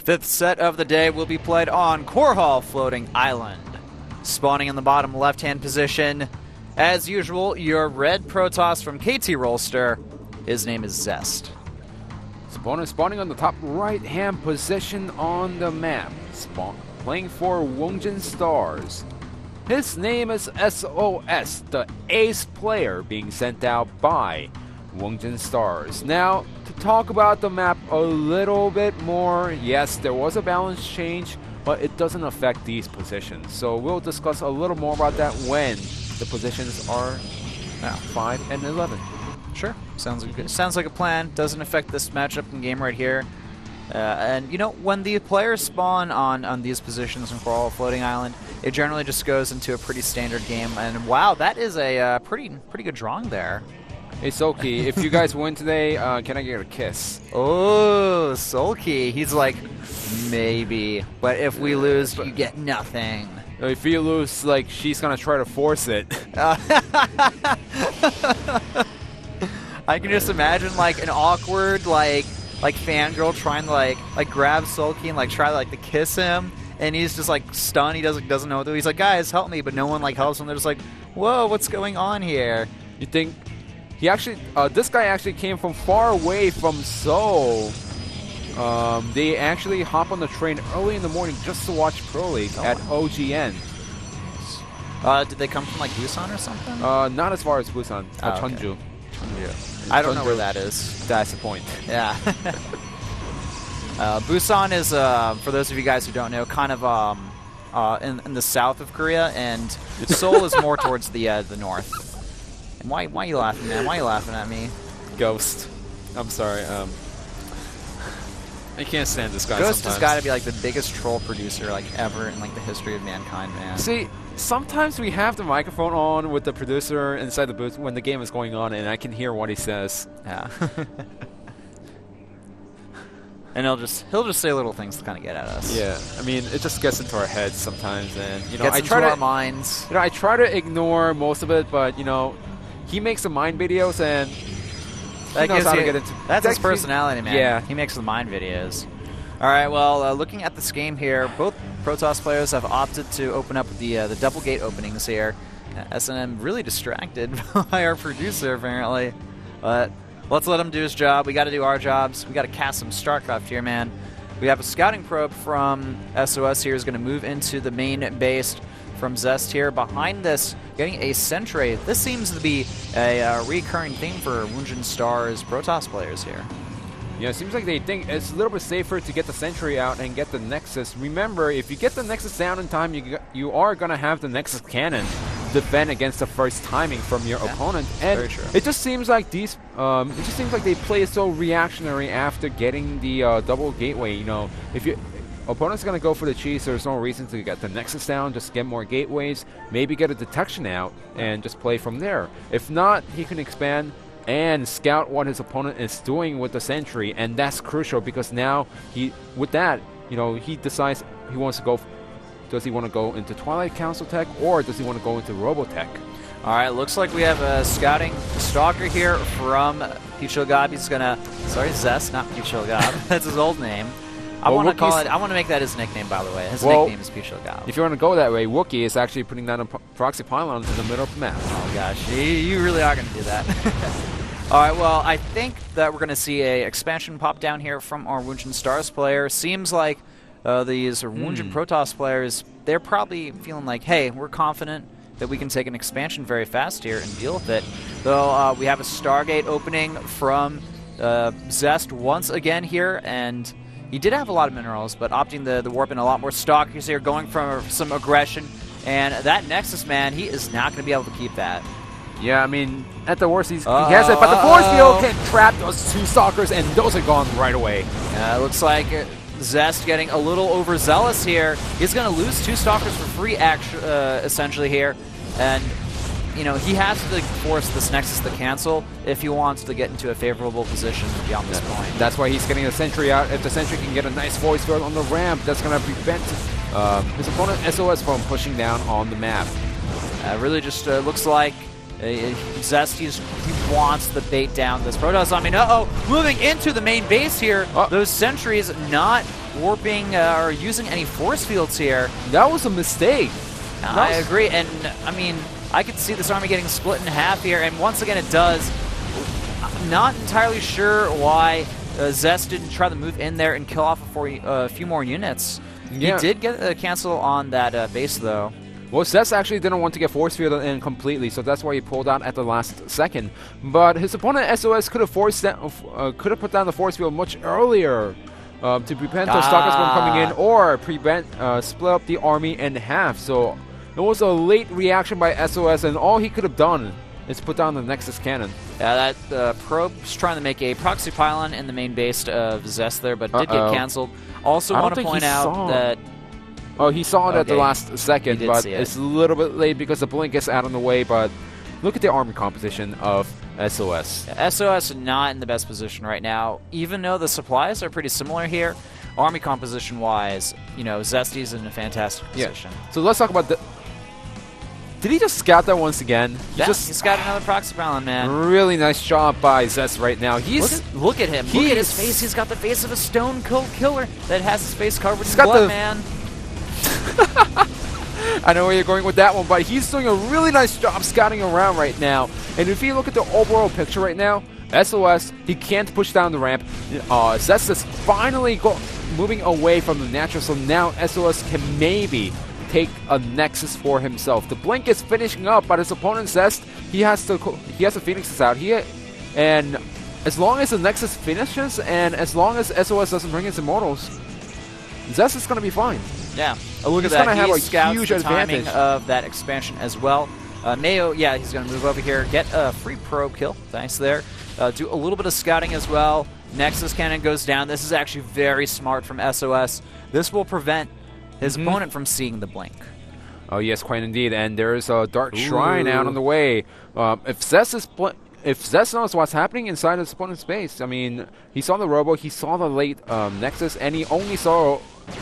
fifth set of the day will be played on Korhal Floating Island. Spawning in the bottom left-hand position, as usual, your red Protoss from KT Rolster. His name is Zest. Spawning on the top right-hand position on the map. Playing for Woongjin Stars. His name is sOs, the ace player being sent out by Woongjin Stars. Now, to talk about the map a little bit more, yes, there was a balance change, but it doesn't affect these positions. So we'll discuss a little more about that when the positions are 5 and 11. Sure, sounds good. Sounds like a plan. Doesn't affect this matchup in game right here. And you know, when the players spawn on these positions in Korhal Floating Island, it generally just goes into a pretty standard game. And wow, that is a pretty good drawing there. Hey Sulky, if you guys win today, can I get a kiss? Oh, Sulky, he's like, maybe. But if we lose, you get nothing. If you lose, like, she's gonna try to force it. I can just imagine like an awkward like fangirl trying to like grab Sulky and like try like to kiss him, and he's just like stunned. He doesn't know what to do. He's like, guys, help me, but no one like helps him. They're just like, whoa, what's going on here? You think he actually? This guy actually came from far away from Seoul. They actually hop on the train early in the morning just to watch Pro League at OGN. Did they come from like Busan or something? Not as far as Busan. Cheonju. I don't know where that is. That's the point. Yeah. Busan is, for those of you guys who don't know, kind of in the south of Korea, and Seoul is more towards the north. And why are you laughing, man? Why are you laughing at me? Ghost. I'm sorry. I can't stand this guy. Ghost has got to be like the biggest troll producer like ever in like the history of mankind, man. See, sometimes we have the microphone on with the producer inside the booth when the game is going on, and I can hear what he says. Yeah. And he'll just say little things to kind of get at us. Yeah, I mean, it just gets into our heads sometimes, and you know, gets into our minds. You know, I try to ignore most of it, but you know, he makes the mind videos, and he knows how to get into. That's his personality, man. Yeah, he makes the mind videos. All right, well, looking at this game here, both Protoss players have opted to open up with the double gate openings here. S&M really distracted by our producer, apparently. But let's let him do his job. We got to do our jobs. We got to cast some Stracraft here, man. We have a scouting probe from sOs here who's going to move into the main base from Zest here. Behind this, getting a sentry. This seems to be a recurring theme for Woongjin Stars Protoss players here. Yeah, it seems like they think it's a little bit safer to get the sentry out and get the Nexus. Remember, if you get the Nexus down in time, you are going to have the Nexus cannon defend against the first timing from your opponent. And very true. It just seems like these, it just seems like they play so reactionary after getting the double gateway. You know, if your opponent's going to go for the cheese, there's no reason to get the Nexus down. Just get more gateways, maybe get a detection out, and just play from there. If not, he can expand and scout what his opponent is doing with the sentry, and that's crucial because now with that, you know, he decides he wants to go. Does he want to go into Twilight Council tech, or does he want to go into Robotech? All right, looks like we have a scouting stalker here from Pichilgab. He's gonna, sorry, Zest, not Pichilgab. That's his old name. I want to call it. I want to make that his nickname, by the way. His nickname is Pichilgab. If you want to go that way, Wookiee is actually putting down a proxy pylon in the middle of the map. Oh gosh, you really are going to do that. All right, well, I think that we're going to see a expansion pop down here from our Woongjin Stars player. Seems like these Woongjin Protoss players, they're probably feeling like, hey, we're confident that we can take an expansion very fast here and deal with it. Though we have a Stargate opening from Zest once again here, and he did have a lot of minerals, but opting the warp in a lot more stalkers here, going for some aggression. And that Nexus, man, he is not going to be able to keep that. Yeah, I mean, at the worst, he has it, but the force field can trap those two stalkers, and those are gone right away. Looks like Zest getting a little overzealous here. He's going to lose two stalkers for free, essentially here. And, you know, he has to force this Nexus to cancel if he wants to get into a favorable position beyond this point. That's why he's getting the sentry out. If the sentry can get a nice voice field on the ramp, that's going to prevent his opponent sOs from pushing down on the map. Really just looks like Zest, he wants the bait down this Protoss. I mean, moving into the main base here. Those sentries not warping or using any force fields here. That was a mistake. I agree, and I mean, I could see this army getting split in half here, and once again it does. I'm not entirely sure why Zest didn't try to move in there and kill off a few more units. Yeah. He did get a cancel on that base, though. Well, Zest actually didn't want to get force fielded in completely, so that's why he pulled out at the last second. But his opponent SOS could have put down the force field much earlier to prevent the Stalkers from coming in, or split up the army in half. So it was a late reaction by SOS, and all he could have done is put down the Nexus cannon. Yeah, that probe's trying to make a proxy pylon in the main base of Zest there, but did get canceled. Also want to point out that... Oh, he saw it at the last second, but it's a little bit late because the blink is out of the way. But look at the army composition of SOS. Yeah, SOS not in the best position right now, even though the supplies are pretty similar here. Army composition-wise, you know, Zesty's in a fantastic position. Yeah. So let's talk about the... Did he just scout that once again? He's got another proxy pylon, man. Really nice job by Zest right now. Look at him. Look at his face. He's got the face of a stone cold killer that has his face covered in blood, man. I know where you're going with that one, but he's doing a really nice job scouting around right now. And if you look at the overall picture right now, SOS, he can't push down the ramp. Zest is finally moving away from the natural, so now SOS can maybe take a Nexus for himself. The blink is finishing up, but his opponent Zest, he has the Phoenixes out. And as long as the Nexus finishes, and as long as SOS doesn't bring his Immortals, Zest is going to be fine. Yeah, look at that. Gonna have he a scouts huge the advantage timing of that expansion as well. Mayo, yeah, he's going to move over here, get a free probe kill. Nice there. Do a little bit of scouting as well. Nexus cannon goes down. This is actually very smart from SOS. This will prevent his opponent from seeing the blink. Oh, yes, quite indeed. And there's a Dark Shrine out on the way. If Zest knows what's happening inside his opponent's base, I mean, he saw the Robo, he saw the late Nexus, and he only saw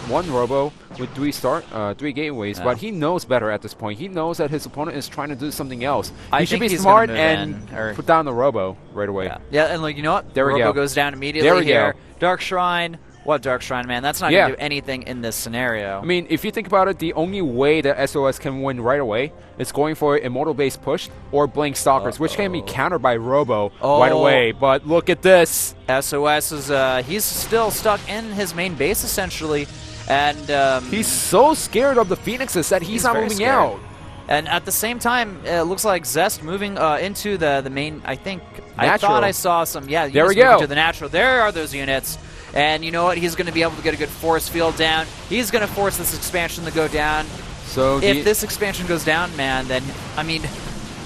one Robo with three gateways, but he knows better at this point. He knows that his opponent is trying to do something else. He should be smart and put down the Robo right away. Yeah, and like, you know what? There we go. Robo goes down immediately here. Dark Shrine. What Dark Shrine, man? That's not going to do anything in this scenario. I mean, if you think about it, the only way that SOS can win right away is going for Immortal base push or Blink Stalkers, which can be countered by Robo right away. But look at this. SOS is, he's still stuck in his main base, essentially. And he's so scared of the Phoenixes that he's not moving out. And at the same time, it looks like Zest moving into the main, I think, natural. I thought I saw some, there we go. To the natural. There are those units. And you know what? He's going to be able to get a good force field down. He's going to force this expansion to go down. So if this expansion goes down, man, then, I mean,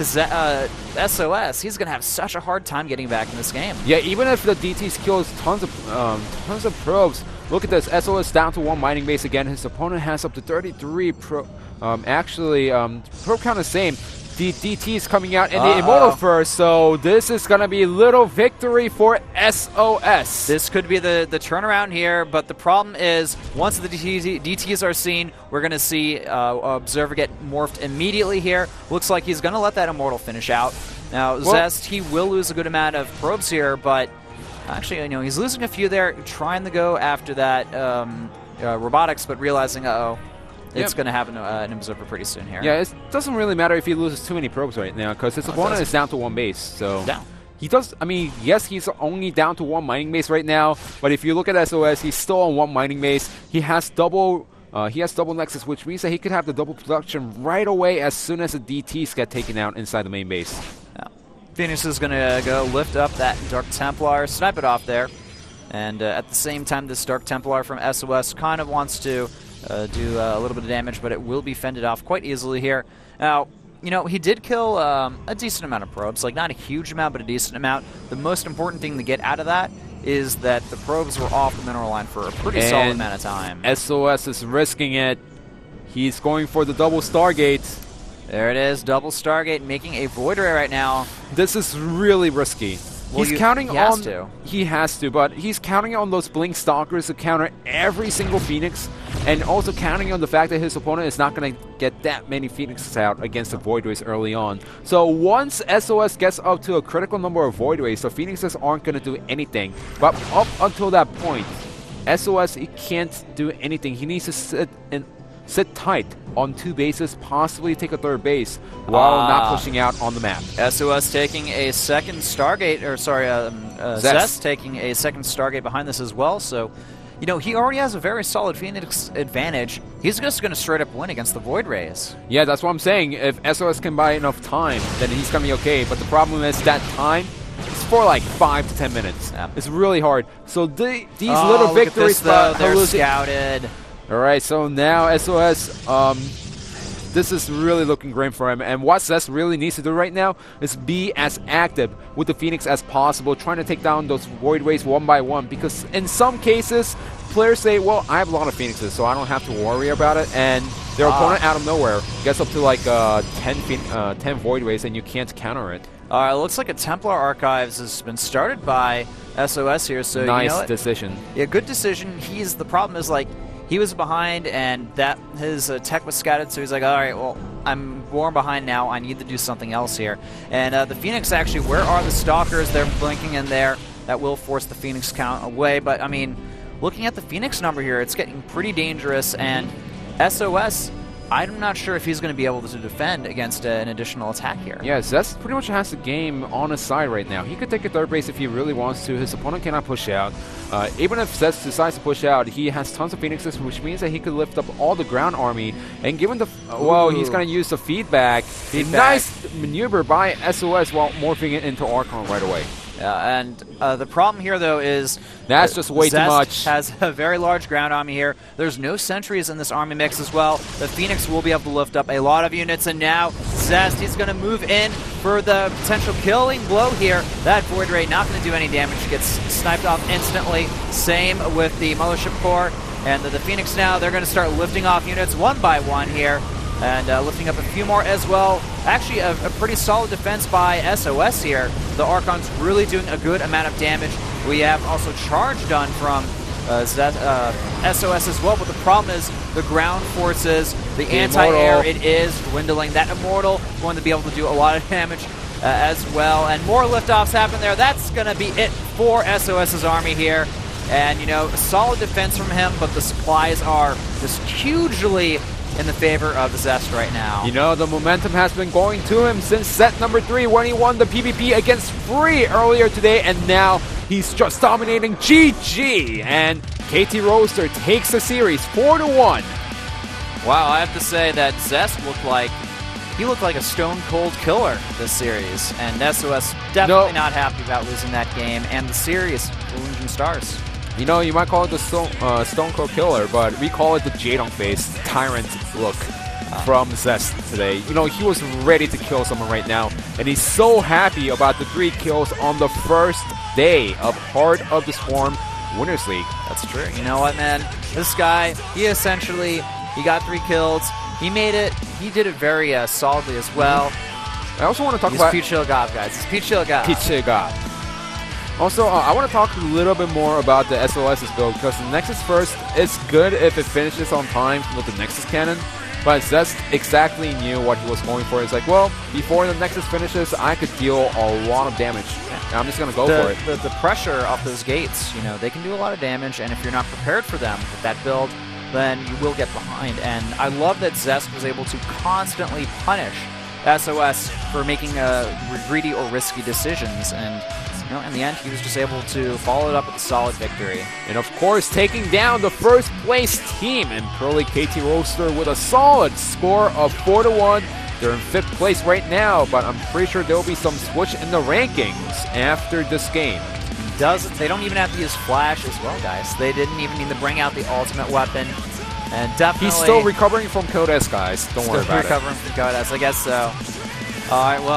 SOS, he's going to have such a hard time getting back in this game. Yeah, even if the DTs kills tons of probes, look at this. SOS down to one mining base again. His opponent has up to 33 probe count is same. The DT is coming out in the Immortal first, so this is going to be a little victory for SOS. This could be the turnaround here, but the problem is once the DTs are seen, we're going to see Observer get morphed immediately here. Looks like he's going to let that Immortal finish out. Now, Zest, he will lose a good amount of probes here, but actually, you know, he's losing a few there, trying to go after that robotics, but realizing, it's going to have an Observer pretty soon here. Yeah, it doesn't really matter if he loses too many probes right now, because his opponent is down to one base. So he does. I mean, yes, he's only down to one mining base right now, but if you look at SOS, he's still on one mining base. He has double Nexus, which means that he could have the double production right away as soon as the DTs get taken out inside the main base. Yeah. Phoenix is going to go lift up that Dark Templar, snipe it off there, and at the same time, this Dark Templar from SOS kind of wants to do a little bit of damage, but it will be fended off quite easily here. Now, you know, he did kill a decent amount of probes, like not a huge amount, but a decent amount. The most important thing to get out of that is that the probes were off the mineral line for a pretty solid amount of time. SOS is risking it. He's going for the double Stargate. There it is, double Stargate, making a Void Ray right now. This is really risky. Well, he has to, but he's counting on those Blink Stalkers to counter every single Phoenix, and also counting on the fact that his opponent is not going to get that many Phoenixes out against the Void Rays early on. So once SOS gets up to a critical number of Void Rays, the Phoenixes aren't going to do anything. But up until that point, SOS, he can't do anything. He needs to sit tight on 2 bases, possibly take a 3rd base while not pushing out on the map. SOS taking a second Stargate, or sorry, Zest taking a second Stargate behind this as well. So, you know, he already has a very solid Phoenix advantage. He's just going to straight up win against the Void Rays. Yeah, that's what I'm saying. If SOS can buy enough time, then he's going to be okay. But the problem is that time is for like 5 to 10 minutes. Yeah. It's really hard. So these little victories, they're scouted. All right, so now SOS, this is really looking grim for him. And what Zest really needs to do right now is be as active with the Phoenix as possible, trying to take down those Void Rays one by one. Because in some cases, players say, well, I have a lot of Phoenixes, so I don't have to worry about it. And their opponent out of nowhere gets up to like 10 Void Rays, and you can't counter it. It looks like a Templar Archives has been started by SOS here. So nice, you know decision. Yeah, good decision. The problem is, like, he was behind, and that his tech was scouted, so he's like, all right, well, I'm more behind now. I need to do something else here. And the Phoenix, actually, where are the Stalkers? They're blinking in there. That will force the Phoenix count away. But, I mean, looking at the Phoenix number here, it's getting pretty dangerous. And SOS, I'm not sure if he's going to be able to defend against an additional attack here. Yeah, Zest pretty much has the game on his side right now. He could take a 3rd base if he really wants to. His opponent cannot push out. Even if Zest decides to push out, he has tons of Phoenixes, which means that he could lift up all the ground army. And given the... well, he's going to use the feedback. Nice maneuver by SOS while morphing it into Archon right away. And the problem here, though, is that's just way Zest too much. Has a very large ground army here. There's no sentries in this army mix as well. The Phoenix will be able to lift up a lot of units, and now Zest, he's going to move in for the potential killing blow here. That Void Ray not going to do any damage. Gets sniped off instantly. Same with the Mothership Core. And the Phoenix now, they're going to start lifting off units one by one here. And lifting up a few more as well. Actually, a pretty solid defense by SOS here. The Archon's really doing a good amount of damage. We have also charge done from SOS as well, but the problem is the ground forces, the anti-air, it is dwindling. That Immortal is going to be able to do a lot of damage as well. And more liftoffs happen there. That's going to be it for SOS's army here. And, you know, a solid defense from him, but the supplies are just hugely in the favor of the Zest right now. You know, the momentum has been going to him since set number 3 when he won the PvP against Free earlier today, and now he's just dominating GG. And KT Roaster takes the series 4-1. Wow, I have to say that Zest looked like a stone-cold killer this series, and SOS definitely not happy about losing that game and the series for Woongjin Stars. You know, you might call it the Stone Cold Killer, but we call it the Jadong face Tyrant look from Zest today. You know, he was ready to kill someone right now, and he's so happy about the 3 kills on the first day of Heart of the Swarm Winners League. That's true. You know what, man? This guy, he got 3 kills. He made it. He did it very solidly as well. I also want to talk about... He's Pete Shilgov, guys. He's Pete Shilgov. Pete Shilgov. Also, I want to talk a little bit more about the SOS's build, because the Nexus First is good if it finishes on time with the Nexus Cannon, but Zest exactly knew what he was going for. It's like, well, before the Nexus finishes, I could deal a lot of damage. And I'm just going to go for it. The pressure off those gates, you know, they can do a lot of damage, and if you're not prepared for them with that build, then you will get behind. And I love that Zest was able to constantly punish SOS for making greedy or risky decisions, and you know, in the end, he was just able to follow it up with a solid victory. And of course, taking down the first place team in Pro League KT Roaster with a solid score of 4-1. They're in 5th place right now, but I'm pretty sure there will be some switch in the rankings after this game. They don't even have to use Flash as well, guys. They didn't even need to bring out the ultimate weapon. And definitely... He's still recovering from Code S, guys. Don't worry about it. Still recovering from Code S, I guess so. All right, well...